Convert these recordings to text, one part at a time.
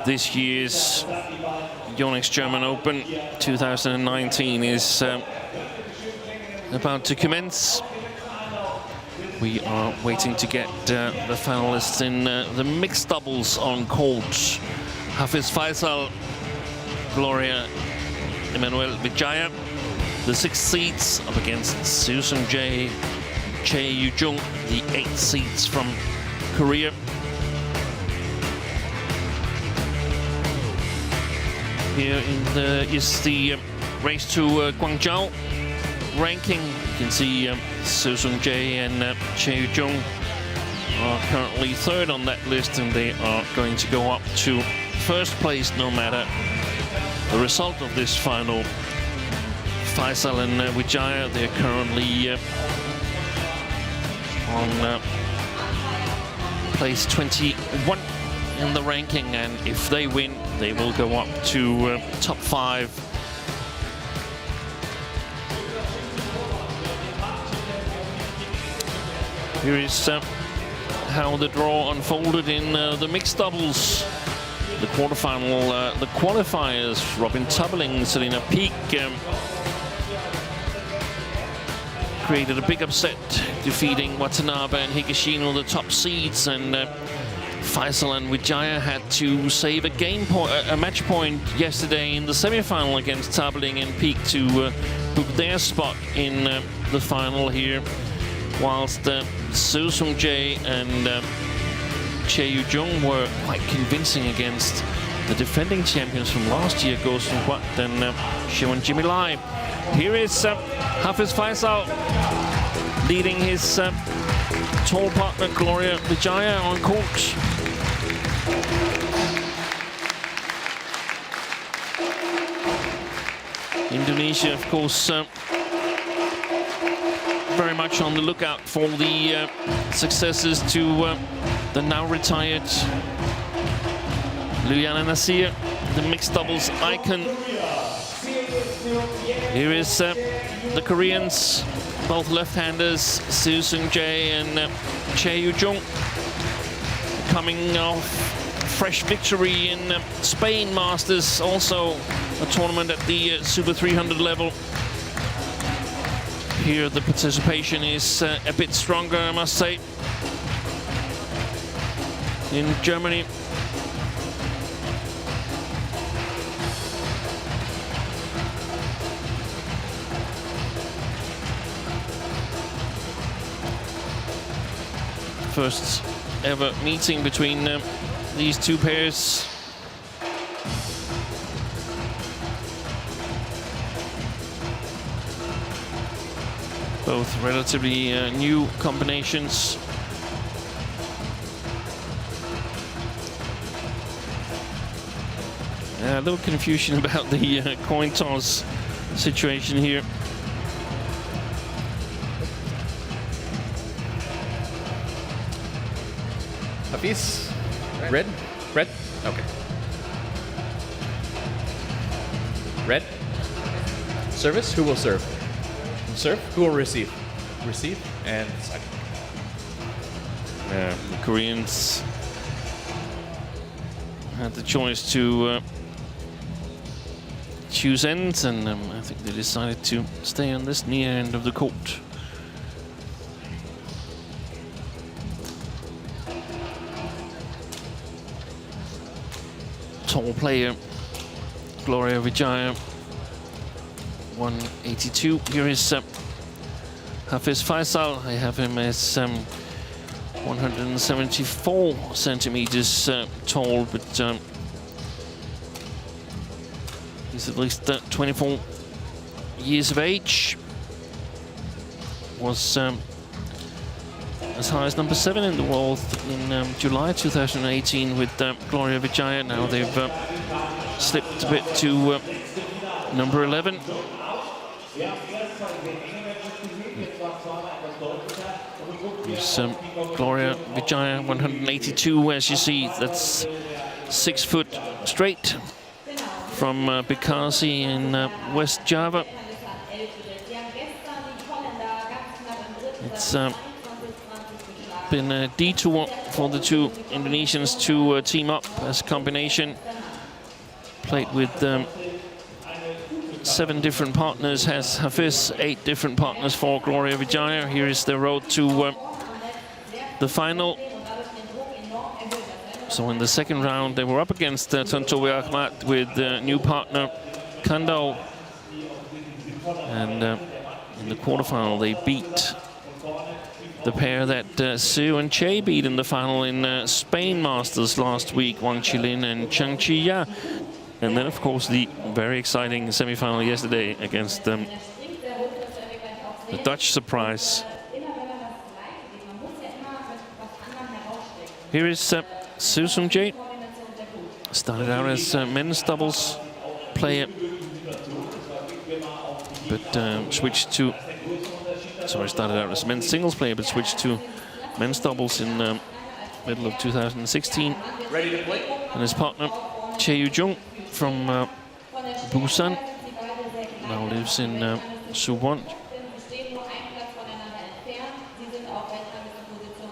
this year's Yonex German Open 2019 is about to commence. We are waiting to get the finalists in the mixed doubles on court. FAIZAL, Gloria Emmanuel Vijaya, the 6th seeds, up against Seo Seung-jae, Chae Yu-jung, the 8th seeds from Korea. Here is the race to Guangzhou ranking. You can see Seo Seung-jae and Chae Yu-jung are currently 3rd on that list, and they are going to go up to 1st place no matter the result of this final. FAIZAL and WIDJAJA, they're currently on place 21 in the ranking, and if they win, they will go up to top 5. Here is how the draw unfolded in the mixed doubles. The quarterfinal, the qualifiers, Robin Tubeling, Selina Peak, created a big upset, defeating Watanabe and Higashino, the top seeds, and FAIZAL and WIDJAJA had to save a match point yesterday in the semi-final against Tubeling and Peak to book their spot in the final here, whilst Seo Seung-jae and Chae Yu-jung were quite convincing against the defending champions from last year, Go Seung-hwat and Sheo and Jimmy Lai. Here is FAIZAL leading his tall partner Gloria Vijaya on court. Indonesia, of course, very much on the lookout for the successors to the now retired Liliana Nasir, the mixed doubles icon. Here is the Koreans, both left-handers, Seo Seung-jae and Chae Yu-jung, coming off fresh victory in Spain Masters, also a tournament at the Super 300 level. Here the participation is a bit stronger, I must say, in Germany. First ever meeting between these two pairs. Both relatively new combinations. A little confusion about the coin toss situation here. Hafiz, red? Red? Okay. Red? Service? Who will serve? Serve? Who will receive? Receive and second. The Koreans had the choice to choose ends, and I think they decided to stay on this near end of the court. Tall player, Gloria Vijaya, 182. Here is FAIZAL. I have him as 174 centimeters tall, but he's at least 24 years of age. Was as high as number 7 in the world in July 2018 with Gloria Vijaya. Now they've slipped a bit to number 11. Here's Gloria Vijaya, 182, as you see. That's 6 foot straight from Bekasi in West Java. It's been a detour for the two Indonesians to team up as a combination. played with 7 different partners, has Hafiz 8 different partners for Gloria Vijaya. Here is the road to the final. So in the second round, they were up against Tontowi Ahmad with new partner Kandau. And in the quarterfinal, they beat the pair that Su and CHAE beat in the final in Spain Masters last week, Wang Qilin and Chang Chi-ya. And then, of course, the very exciting semi-final yesterday against the Dutch surprise. Here is Su Sung-jae. Started out as a men's doubles player, but switched to... Sorry, started out as a men's singles player, but switched to men's doubles in the middle of 2016. Ready to play? And his partner, Chae Yu-jung from Busan, now lives in Suwon.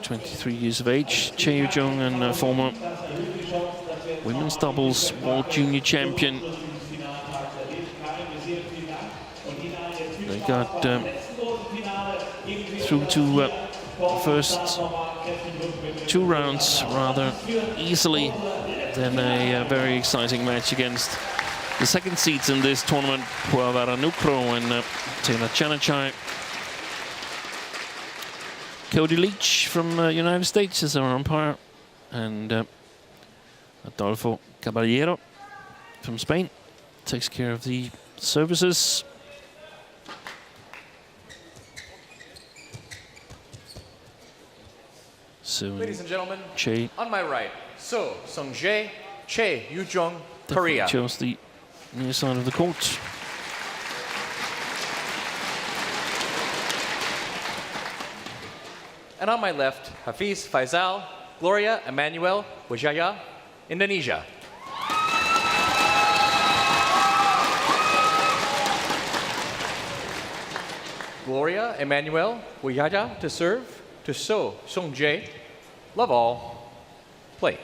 23 years of age, Chae Yu-jung, and former women's doubles world junior champion. They got through to first 2 rounds rather easily. Then a very exciting match against the second seeds in this tournament, Puavara Nukro and Taylor Chanachai. Cody Leach from United States is our umpire, and Adolfo Caballero from Spain takes care of the services. So, ladies and gentlemen, CHAE on my right, Su Sung-jae, Chae Yu-jung, Korea. chose the near side of the court. And on my left, Hafiz FAIZAL, Gloria Emmanuel WIDJAJA, Indonesia. Gloria Emmanuel WIDJAJA to serve to Su Sung-jae. Love all. Play.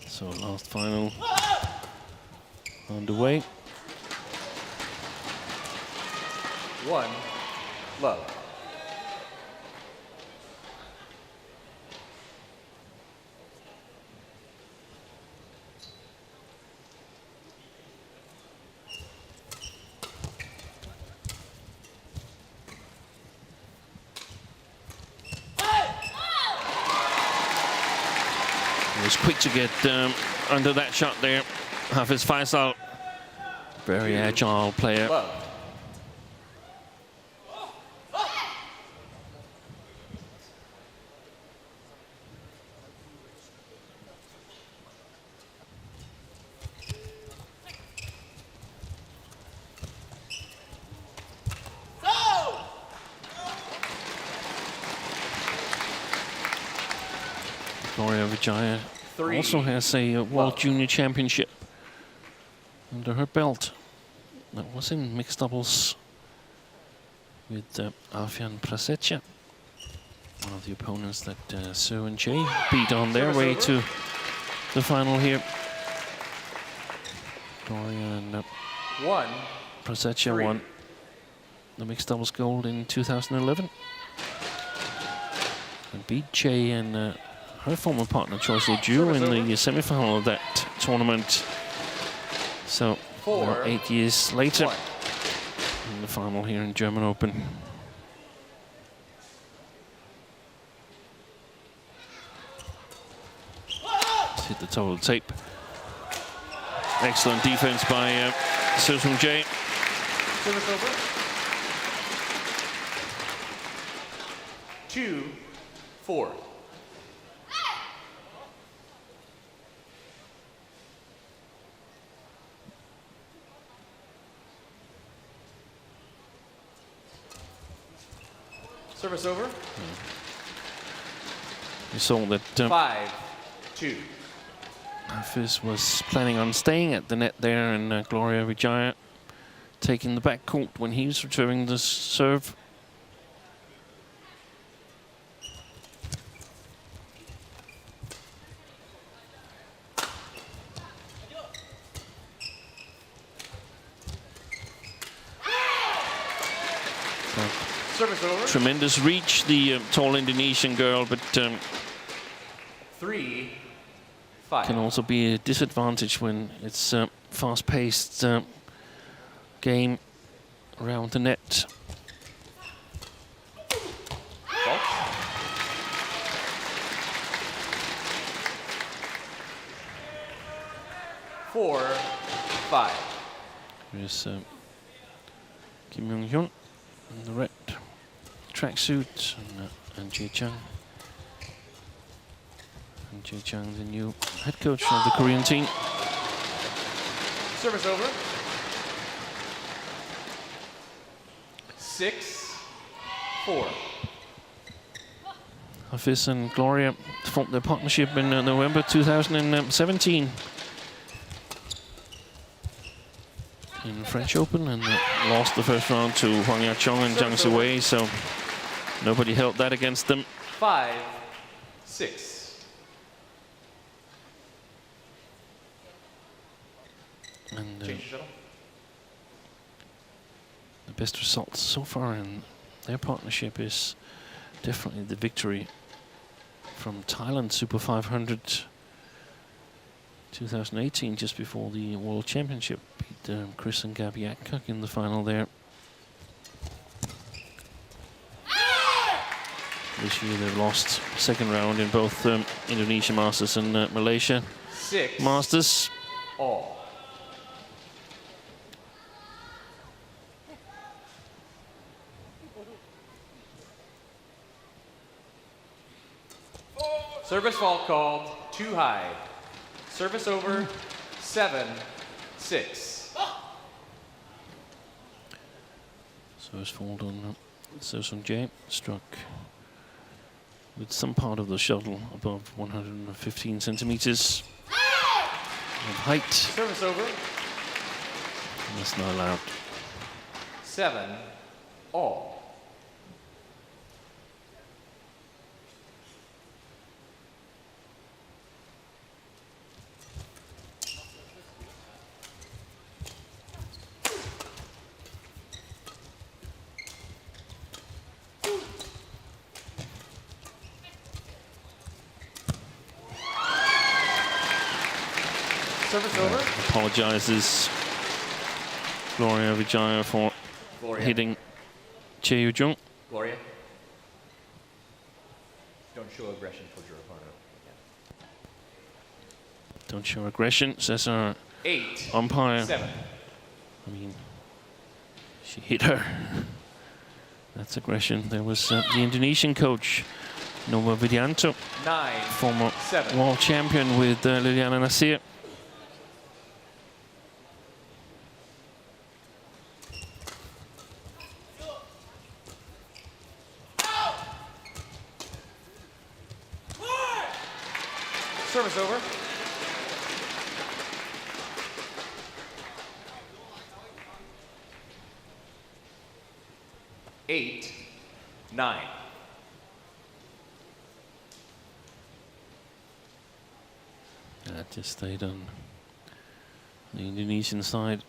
So last final underway. 1, love. He was quick to get under that shot there. Hafiz FAIZAL, very agile player. Love. Gloria Vijaya also has a World Junior Championship under her belt. That was in mixed doubles with Alfian Prasetya, one of the opponents that Su and CHAE beat on their way to the final here. Gloria and Prasetya won the mixed doubles gold in 2011 and beat CHAE and her former partner Choi So-ju in the semi-final of that tournament. So 8 years later, in the final here in German Open. Let's hit the top of the tape. Excellent defense by Su Sung-jae. Service over. 2-4. Service over. You saw that 5-2. Hafiz was planning on staying at the net there, and Gloria Vijaya taking the back court when he was returning the serve. Service over. Tremendous reach, the tall Indonesian girl, but 3-5. can also be a disadvantage when it's fast-paced game around the net. Fault. Four, 5. Here's Kim Young-hyun in the red tracksuit, and Jae Chung. And Jae Chung, the new head coach of the Korean team. Service over. 6-4. Hafiz and Gloria formed their partnership in November 2017 in French Open, and lost the first round to Hwang Ya-chong and Jang Soo-wei, so nobody held that against them. 5-6. And Change shuttle. the best results so far in their partnership is definitely the victory from Thailand Super 500 2018, just before the World Championship. Beat Chris and Gabby Adcock in the final there. This year they've lost second round in both Indonesia Masters and Malaysia 6 Masters. all. Service fault called, too high. Service over, 7-6. So it's fault on So Sung Jae, struck with some part of the shuttle above 115 centimeters of height. Service over, And that's not allowed. 7 all. Service over. Apologizes Gloria Vijaya for Gloria. hitting Chae Yoo-jung. Gloria. Don't show aggression towards your opponent. Don't show aggression, says our 8 umpire. 7. I mean, she hit her. That's aggression. There was the Indonesian coach, Nova Widianto, 9 former 7. world champion with Liliana Nasir. Service over. Eight, 9. That just stayed on the Indonesian side.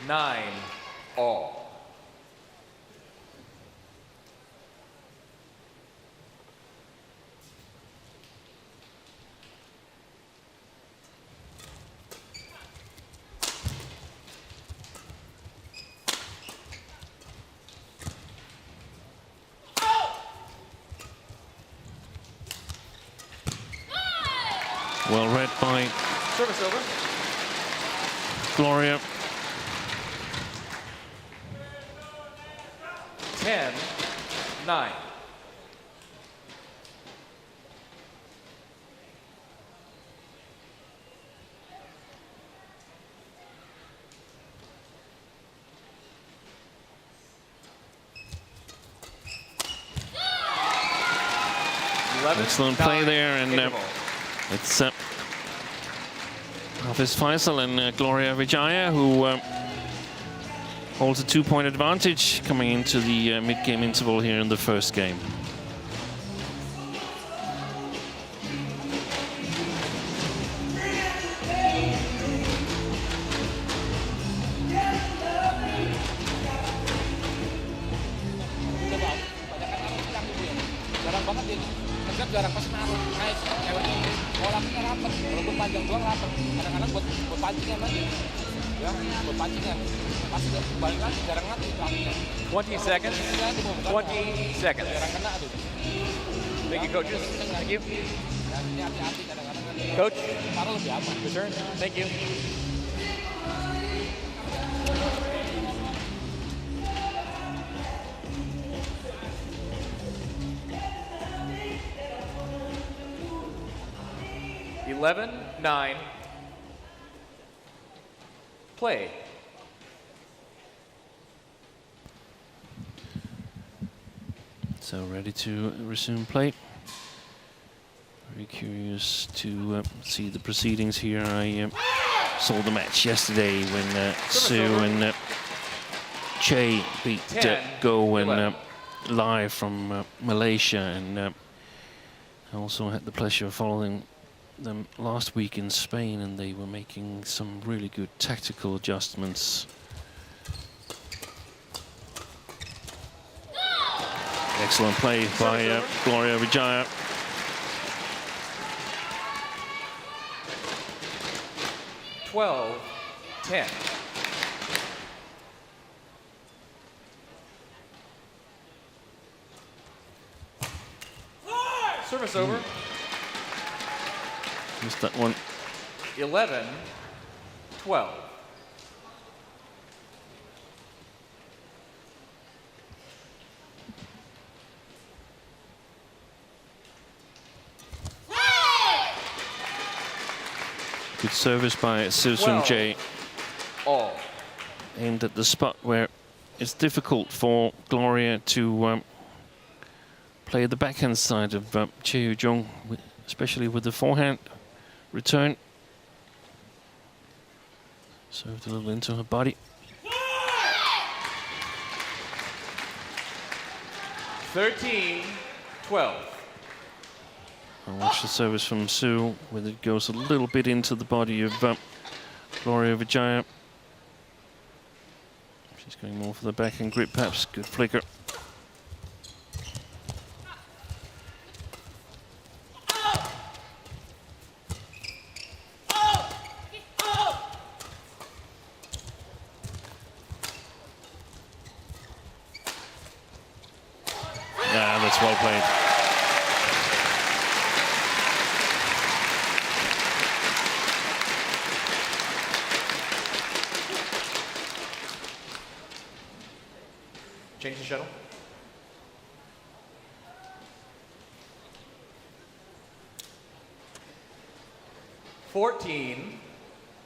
Nine all. Well read by Service over. Gloria. 10, 9. Excellent play there, and it's Hafiz FAIZAL and Gloria Vijaya who holds a 2-point advantage coming into the mid-game interval here in the first game. Jarang pas naik bolanya rapet, walaupun panjang doang rapet. Kadang-kadang buat pancingan lagi, ya, buat pancingan. Pasti balik lagi, jarang nanti. 20 seconds. 20 seconds. Jarang kena tuh. Thank you, coaches. Thank you. Hati-hati kadang-kadang. Coach, Paruh lebih aman. return. Thank you. Eleven, 9. Play. So ready to resume play. Very curious to see the proceedings here. I saw the match yesterday when Sue and CHAE beat Go and live from Malaysia, and I also had the pleasure of following them last week in Spain, and they were making some really good tactical adjustments. Excellent play by Gloria WIDJAJA. Twelve, 10. Service over. Missed that one. 11, 12. Good service by Silsum J. All. Aimed at the spot where it's difficult for Gloria to play the backhand side of Cheo Jung, especially with the forehand return. Served a little into her body. 13, 12. I'll watch the service from Sue, where it goes a little bit into the body of Gloria WIDJAJA. She's going more for the backhand grip, perhaps. Good flicker. That's well played. Change the shuttle. Fourteen,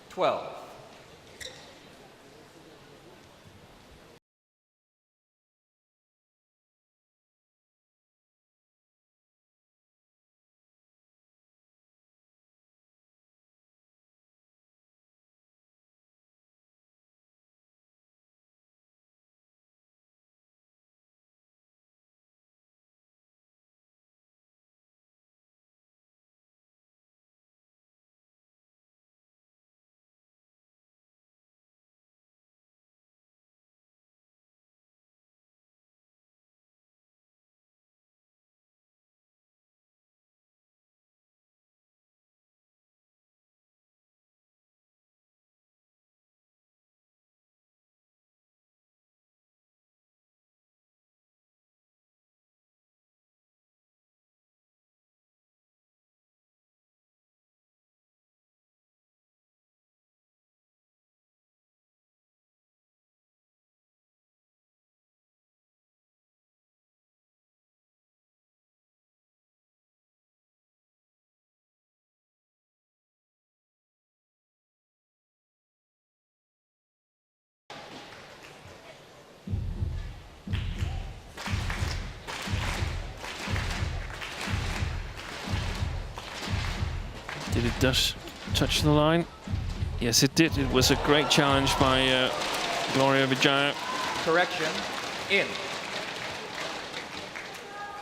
12. Did it touch the line? Yes, it did. It was a great challenge by Gloria Vijaya. Correction, in.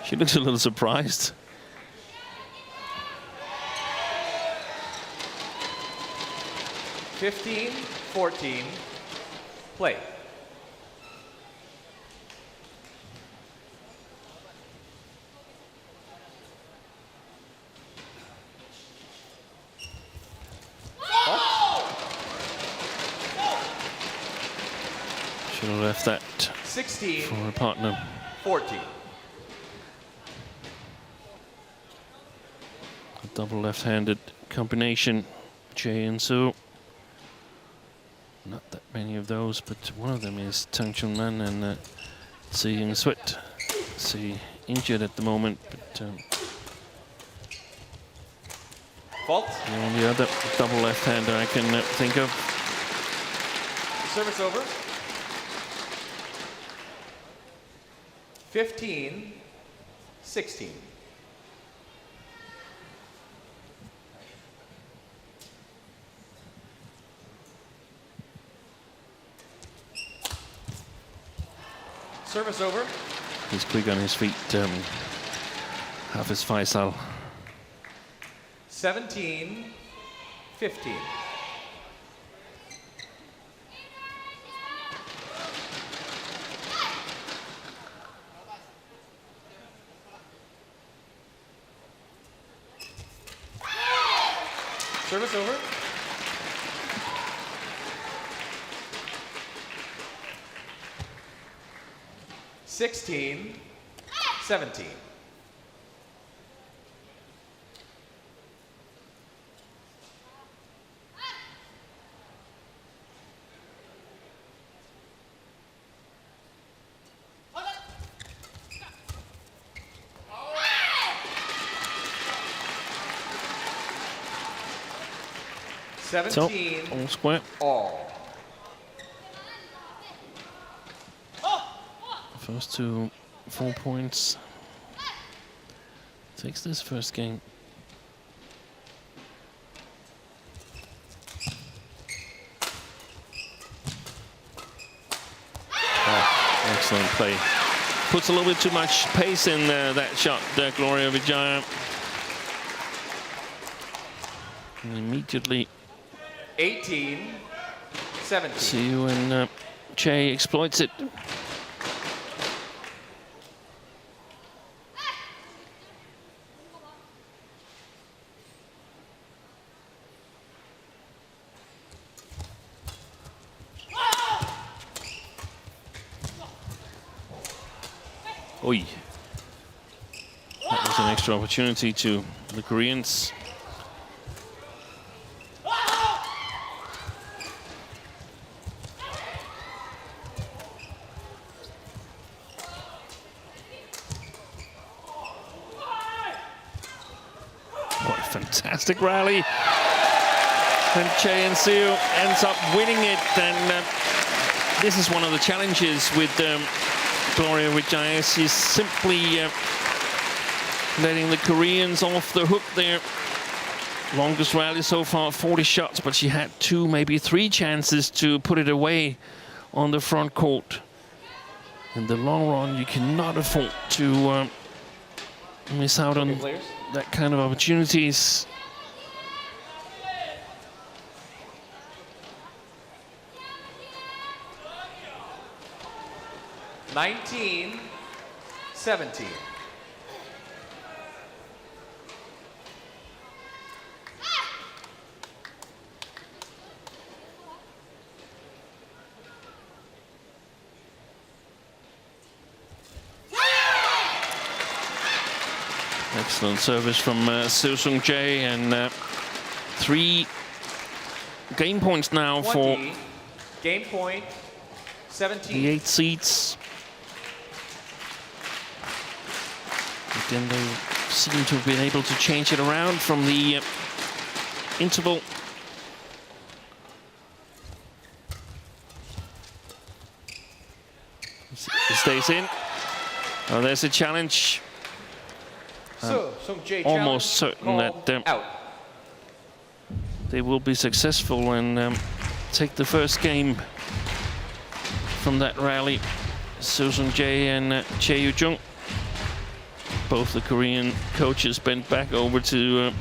She looks a little surprised. (15, 14), play. Should have left that 16, for her partner. 14. A double left-handed combination, Chae and Su. Not that many of those, but one of them is Tang Chun Man and Si Ying Sweat. Si injured at the moment, but Fault. the only other double left-hander I can think of. Service over. 15, 16. Service over. He's quick on his feet. Hafiz FAIZAL. 17, 15. Service over. (16, 17). So, 17, all square. all. First to 4 points. Takes this first game. Oh, excellent play. Puts a little bit too much pace in that shot, Gloria Vijaya. And immediately 18, 17. Siu and Chae exploits it. Oi. That was an extra opportunity to the Koreans. What a fantastic rally. And Chae and Siu ends up winning it. And this is one of the challenges with Gloria Vijaya. She's simply letting the Koreans off the hook there. Longest rally so far, 40 shots, but she had 2, maybe 3 chances to put it away on the front court. In the long run, you cannot afford to miss out on that kind of opportunities. (19, 17). Excellent service from Seo Sung-jae, and 3 game points now 20, for game point, 17. the 8 seeds. Again, they seem to have been able to change it around from the interval. It stays in. Oh, there's a challenge. So, Sung-jae Almost challenge certain called that out. they will be successful and take the first game. from that rally. Seo Sung-jae and Chae Yu-jung. Both the Korean coaches bent back over to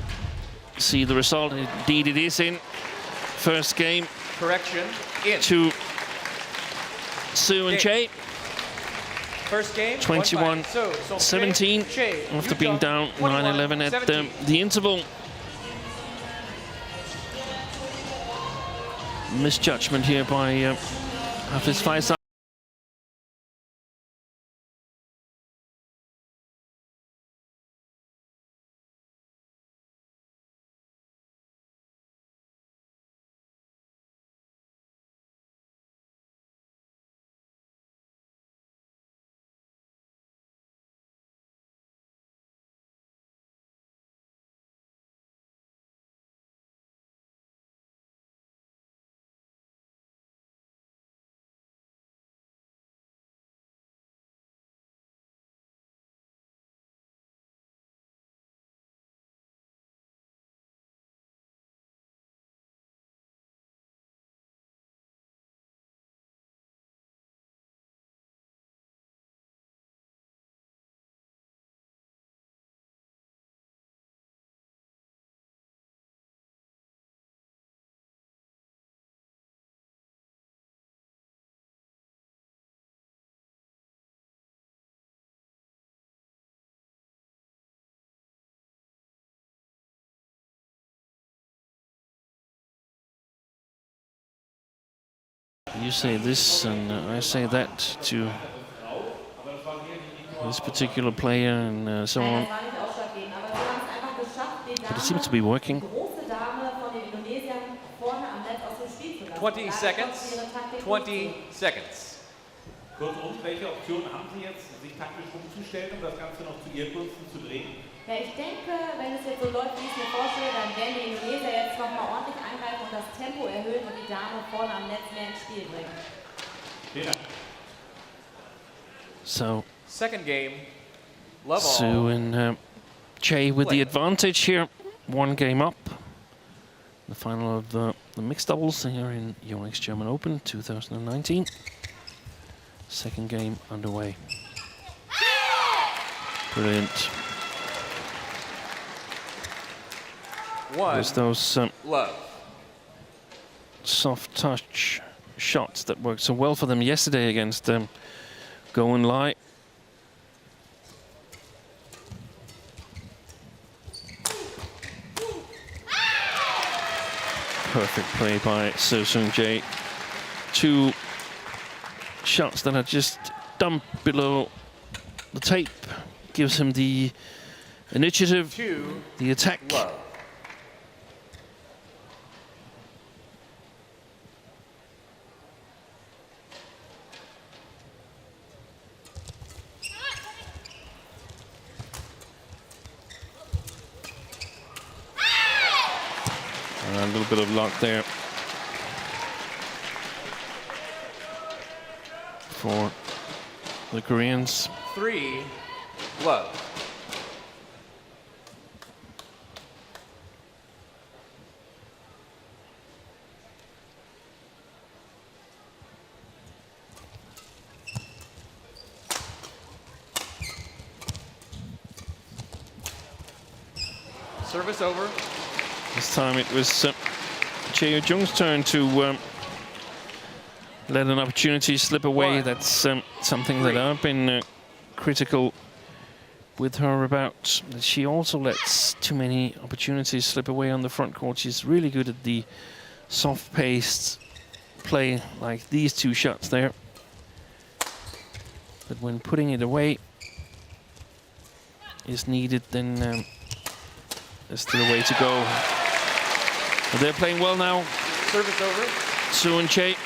see the result. Indeed, it is in. First game. Correction. In. To Seo and Chae. First game. 21-17 after being down 9-11 at the interval. Misjudgment here by Hafiz FAIZAL. You say this and I say that to this particular player and so on. But it seems to be working. 20 seconds. 20 seconds. Kurzum, welche Optionen haben Sie jetzt, sich taktisch umzustellen, um das Ganze noch zu Ihren Gunsten zu drehen? Ja, ich denke, wenn es jetzt so läuft, wie ich es mir vorstelle, dann werden die Indonesier jetzt nochmal ordentlich angreifen und das Tempo erhöhen und die Dame vorne am Netz mehr ins Spiel bringen. So, second game, love all. Seo and Chae with the advantage here. One game up. The final of the mixed doubles here in Yonex German Open 2019. Second game underway. Brilliant. There's those soft touch shots that worked so well for them yesterday against Go and Lai. Perfect play by Seo Sung-jae. Two shots that are just dumped below the tape. Gives him the initiative, the attack. A little bit of luck there for the Koreans. 3 love. Service over. This time it was Chae Yu-jung's turn to let an opportunity slip away. That's something that I've been critical with her about. That she also lets too many opportunities slip away on the front court. She's really good at the soft-paced play, like these two shots there. But when putting it away is needed, then there's still a way to go. But they're playing well now. Service over. Seo and Chae.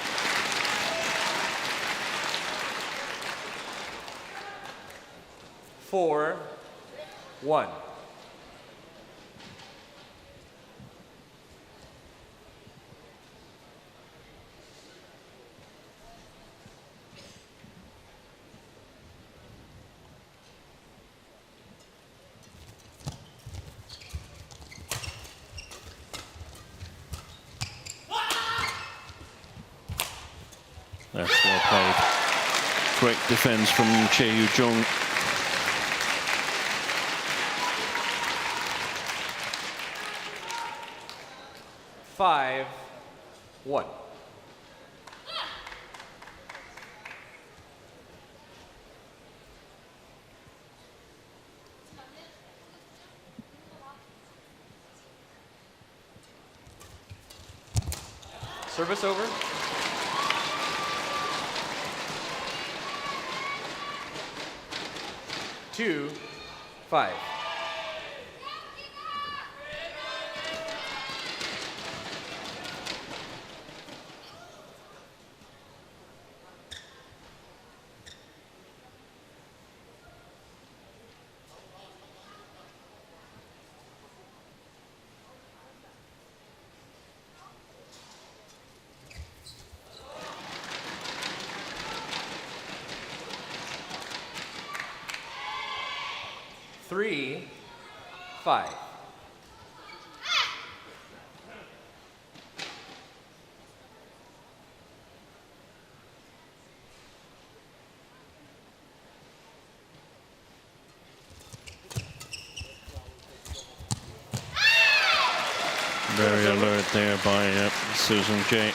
Four, 1. That's well played. Great defense from Chae Jung. Five, 1. Service over. 2, 5. Three, 5. Very alert there by Susan Chae.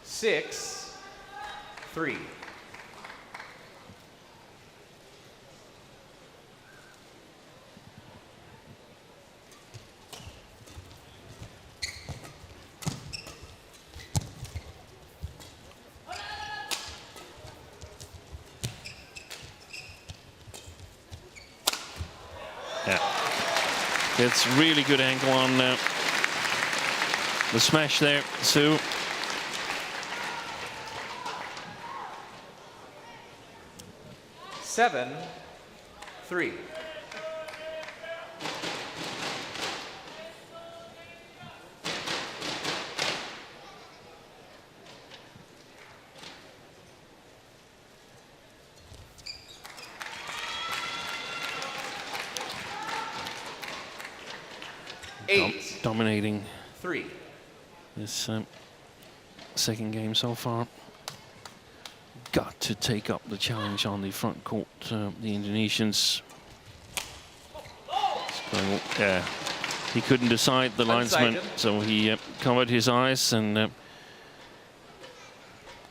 Six, 3. Yeah, gets really good angle on the smash there, Sue. Seven, 3. Eight, Dominating 3. this second game so far. Got to take up the challenge on the front court. The Indonesians. Yeah, he couldn't decide, the linesman, so he covered his eyes, and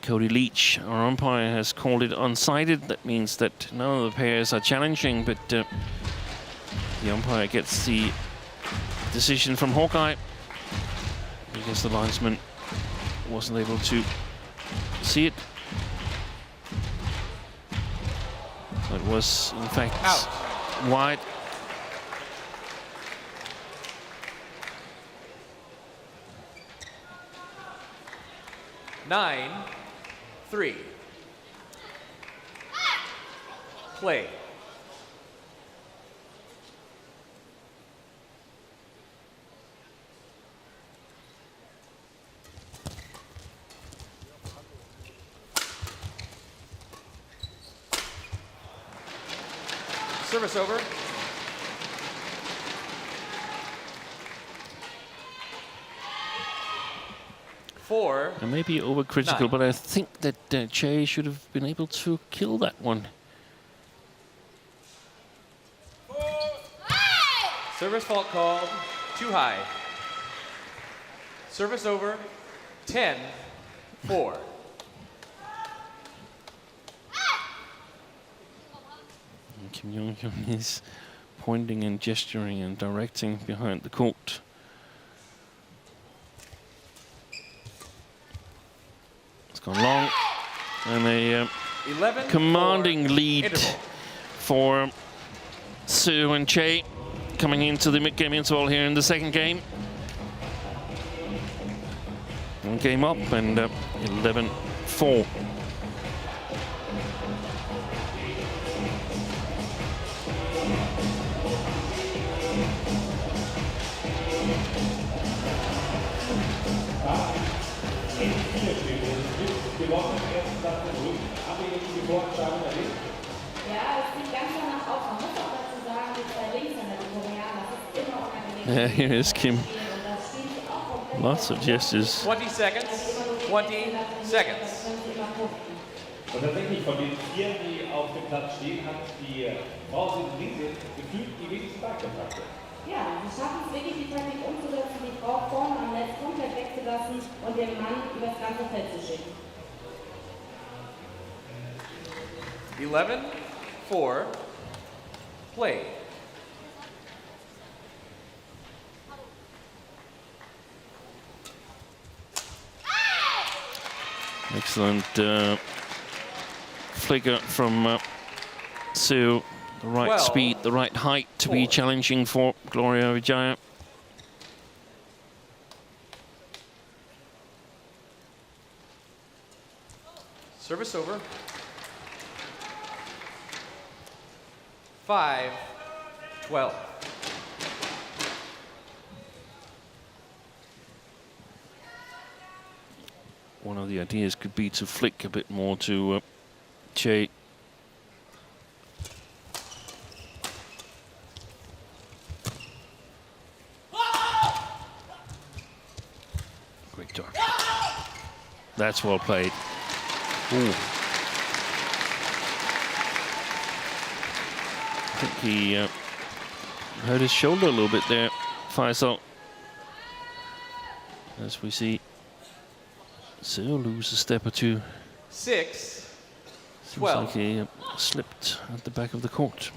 Cody Leach, our umpire, has called it unsighted. That means that none of the pairs are challenging, but the umpire gets the decision from Hawkeye because the linesman wasn't able to see it. So it was, in fact, out. Wide. Nine, 3. Play. Service over. Four. I may be overcritical, 9. but I think that Chae should have been able to kill that one. Service fault called. Too high. Service over. 10, 4. And Kim Young-hyun is pointing and gesturing and directing behind the court. It's gone long, and a 11, commanding 4, lead interval. for Sue and Chae coming into the mid-game interval here in the second game. One game up and 11-4. Here is Kim Lots of gestures. 20 seconds. 20 seconds. Und tatsächlich von den vier, die auf dem Platz stehen, hat die Frau Sinise gefühlt die wenigsten Ballkontakte. Ja, sie schaffen es wirklich, die Taktik umzusetzen, die Frau vorne am Netz komplett wegzulassen und den Mann über das ganze Feld zu schicken. 11-4. Play. Excellent flicker from Sue. The right 12, speed, the right height to be 4. challenging for Gloria WIDJAJA. Service over. 5-12. One of the ideas could be to flick a bit more to CHAE. Great job. That's well played. Ooh. I think he hurt his shoulder a little bit there, FAIZAL. As we see Sue lose a step or two. 6-12. Seems like he slipped at the back of the court.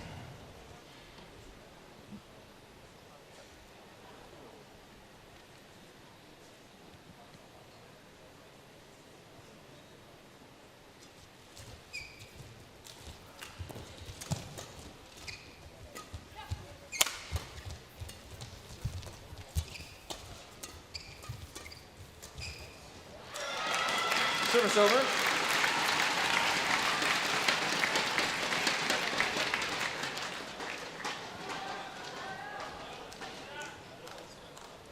Service over.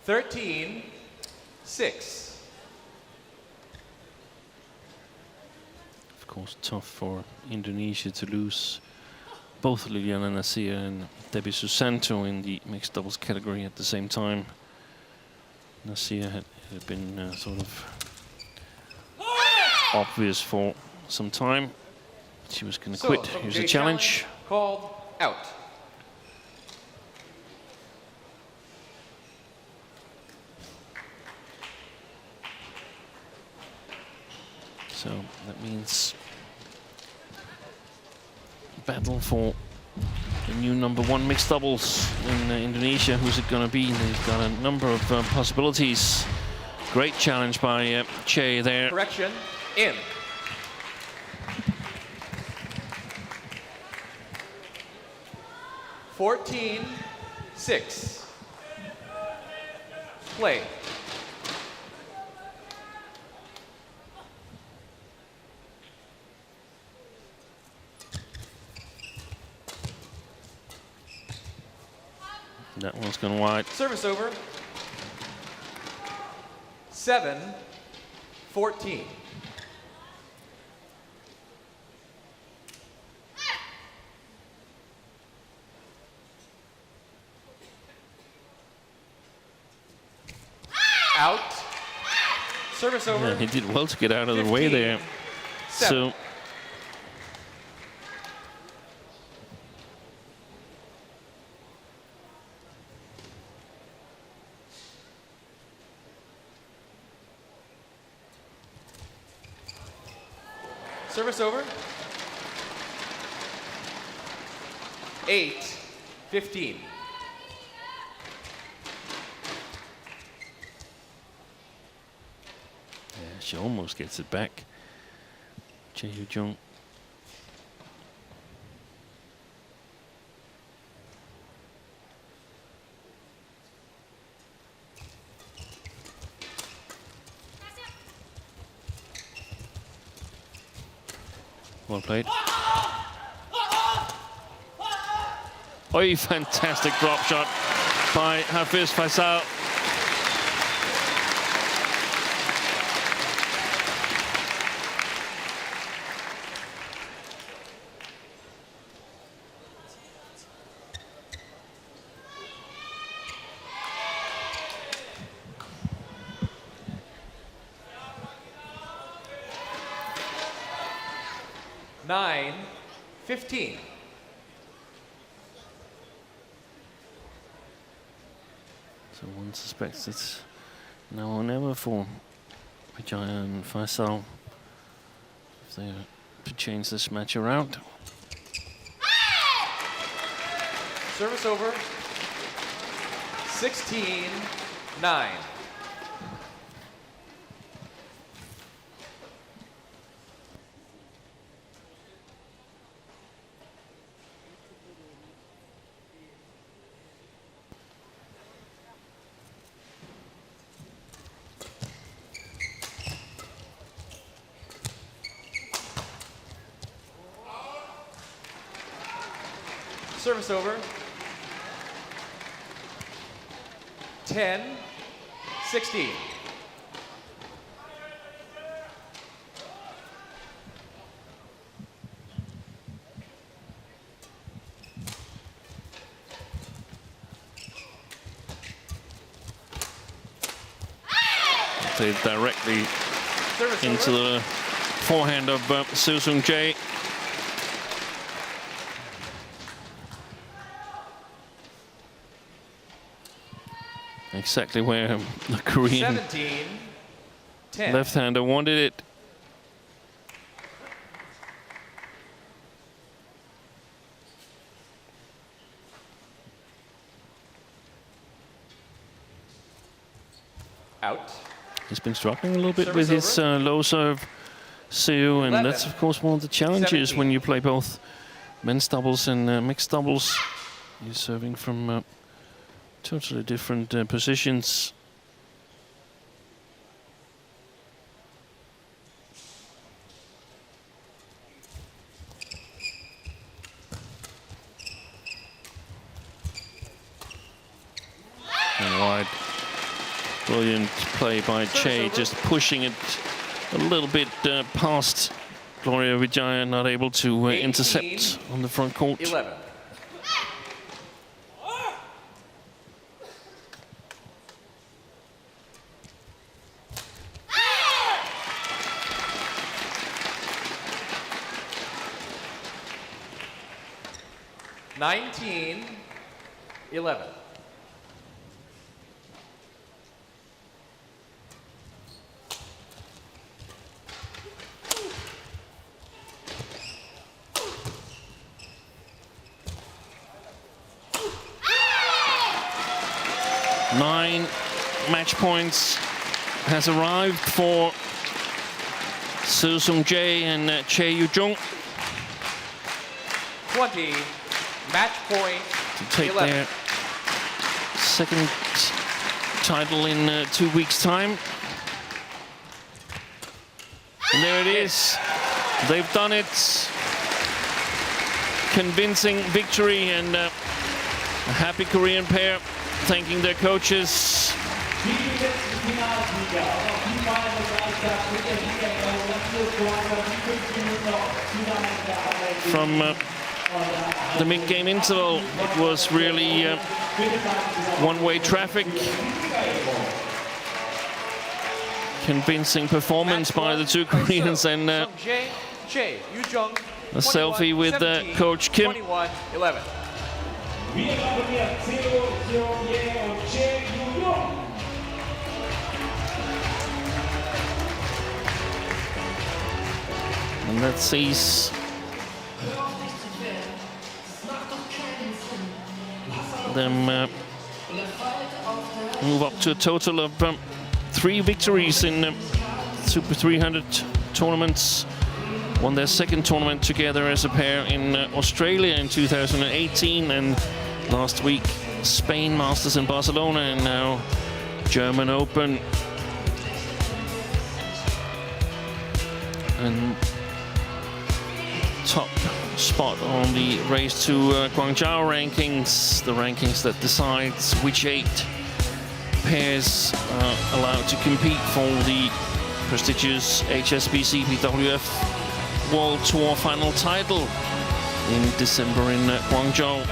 Thirteen, 6. Of course, tough for Indonesia to lose both Liliana Nasir and Debbie Susanto in the mixed doubles category at the same time. Nasir had been sort of obvious for some time. She was going to quit. Here's a challenge. Called out. So that means battle for the new #1 mixed doubles in Indonesia. Who's it going to be? They've got a number of possibilities. Great challenge by CHAE there. Correction. In. Fourteen, 6. Play. That one's gone wide. Service over. 7-14. Out. Service over. Yeah, he did well to get out of the way there. 7. So Service over. 8-15. yeah, she almost gets it back. Chae Yu-jung. Well played. Oh, fantastic drop shot by Hafiz FAIZAL. 9-15. So one suspects it's now or never for WIDJAJA and FAIZAL if they are to change this match around. Service over. 16-9. Service over. 10-16. Played directly Service into over. the forehand of Seo-Sung-jae. Exactly where the Korean 17-10. left-hander wanted it. Out. He's been struggling a little bit Service with his low serve, Seo, and 11, that's of course one of the challenges 17. when you play both men's doubles and mixed doubles. You're serving from totally different positions. And wide. Brilliant play by CHAE, just pushing it a little bit past Gloria WIDJAJA, not able to intercept on the front court. 11. Nineteen, 11. Nine match points has arrived for Seo-Sung-jae and Chae Yu-jung 20. Match point. to take 11. their second title in 2 weeks' time. And there it is. They've done it. Convincing victory, and a happy Korean pair thanking their coaches. From the mid-game interval, it was really one-way traffic. Convincing performance by the two Koreans, and a selfie with Coach Kim. 21-11. And that sees them move up to a total of 3 victories in Super 300 tournaments. Won their second tournament together as a pair in Australia in 2018, and last week Spain Masters in Barcelona, and now German Open. And top spot on the race to Guangzhou rankings, the rankings that decides which 8 pairs are allowed to compete for the prestigious HSBC BWF World Tour final title in December in Guangzhou.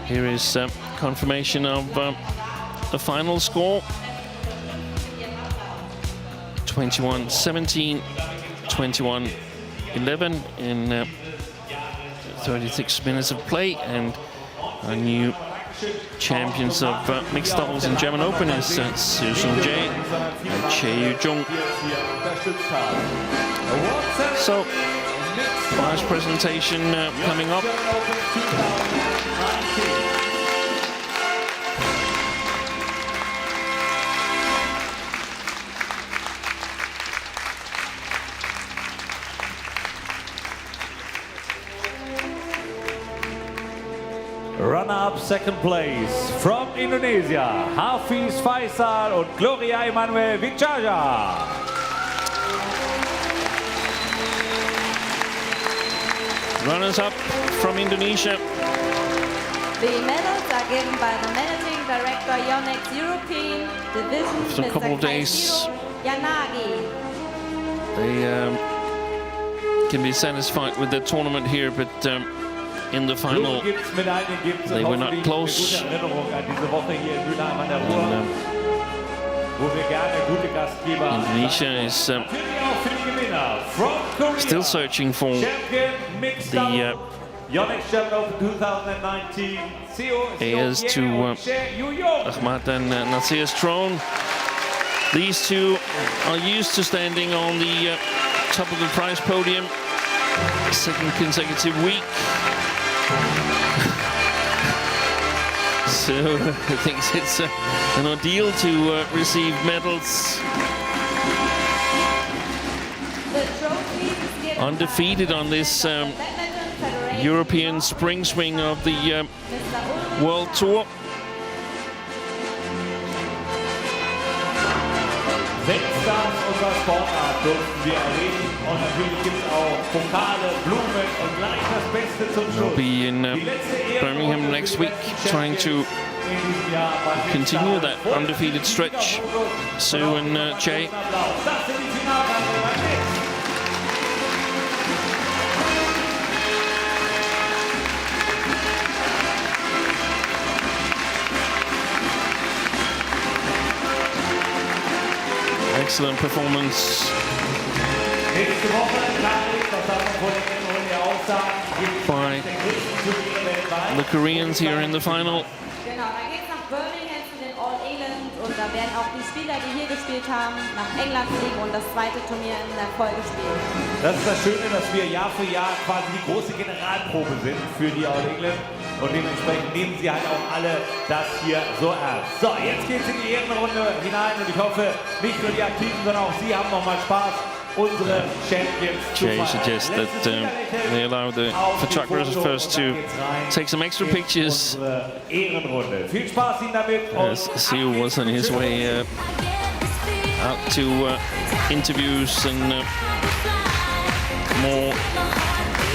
Here is confirmation of the final score. 21-17, 21-11 in 36 minutes of play, and our new champions of mixed doubles in German Open is CHAE and CHAE Jung. So, prize presentation coming up. Runner-up second place from Indonesia, Hafiz Faisal und Gloria Emanuel WIDJAJA. Runners-up from Indonesia. The medals are given by the Managing Director Yonex European Division, After a couple of days, Yanagi. they can be satisfied with the tournament here, but in the final, they were not close. Indonesia is still searching for the heirs to Ahmad and Nasir's throne. These two are used to standing on the top of the prize podium, second consecutive week. So I think it's an ordeal to receive medals. Undefeated on this European spring swing of the World Tour. Unserer Sportart durften wir erleben, und natürlich gibt es auch Pokale, Blumen und gleich das Beste zum Schluss. We'll be in Birmingham next week, trying to continue that undefeated stretch. Sue and CHAE. Excellent performance by the Koreans here in the final. Genau, dann geht es nach Birmingham zu den All England und da werden auch die Spieler, die hier gespielt haben, nach England fliegen und das zweite Turnier in der Folge spielen. Das ist das Schöne, dass wir Jahr für Jahr quasi die große Generalprobe sind für die All England. Und dementsprechend nehmen sie halt auch alle das hier so ernst. So, jetzt geht es in die Ehrenrunde hinein und ich hoffe, nicht nur die Aktiven, sondern auch Sie haben nochmal Spaß, unsere Champions zu CHAE suggests that they allow the photographers first to take some extra pictures. Ehrenrunde. Viel Spaß Ihnen damit. As Seo was on his way out to interviews and more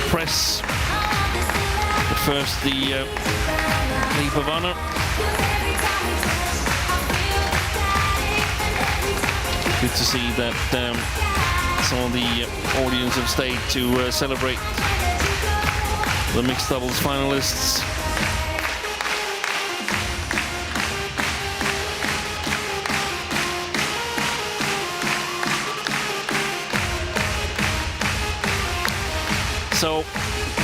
press. But first, the leap of honor. Good to see that some of the audience have stayed to celebrate the mixed doubles finalists. So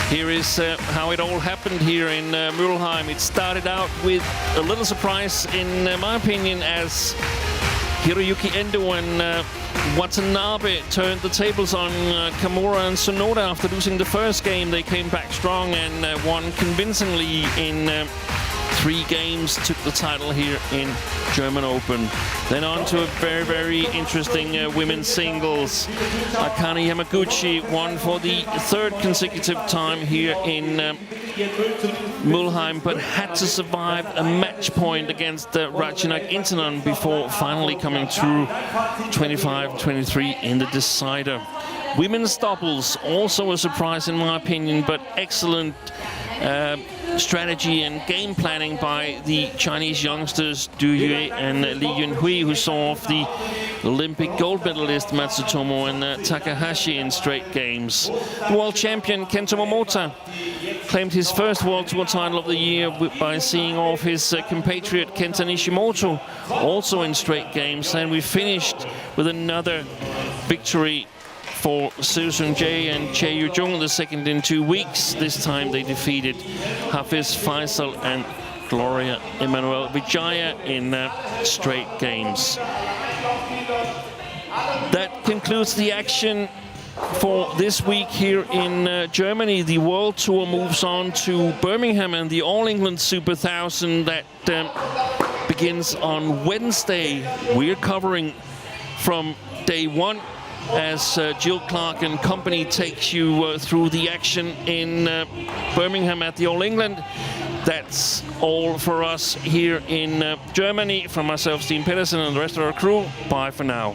here is how it all happened here in Mülheim. It started out with a little surprise, in my opinion, as Hiroyuki Endo and Watanabe turned the tables on Kimura and Sonoda. After losing the first game, they came back strong and won convincingly in 3 games, took the title here in German Open. Then on to a very, very interesting women's singles. Akane Yamaguchi won for the 3rd consecutive time here in Mülheim, but had to survive a match point against Ratchanok Intanon before finally coming through 25-23 in the decider. Women's doubles, also a surprise in my opinion, but excellent strategy and game planning by the Chinese youngsters Du Yue and Li Yunhui, who saw off the Olympic gold medalist Matsutomo and Takahashi in straight games. The world champion Kento Momota claimed his first World Tour title of the year by seeing off his compatriot Kenta Nishimoto, also in straight games, and we finished with another victory for Seo Seung-jae and Chae Yu-jung, the second in 2 weeks. This time they defeated Hafiz Faisal and Gloria Emmanuel WIDJAJA in straight games. That concludes the action for this week here in Germany. The World Tour moves on to Birmingham and the All England Super 1000 that begins on Wednesday. We're covering from day one as Jill Clark and company takes you through the action in Birmingham at the All England. That's all for us here in Germany. From myself, Steve Pedersen, and the rest of our crew, bye for now.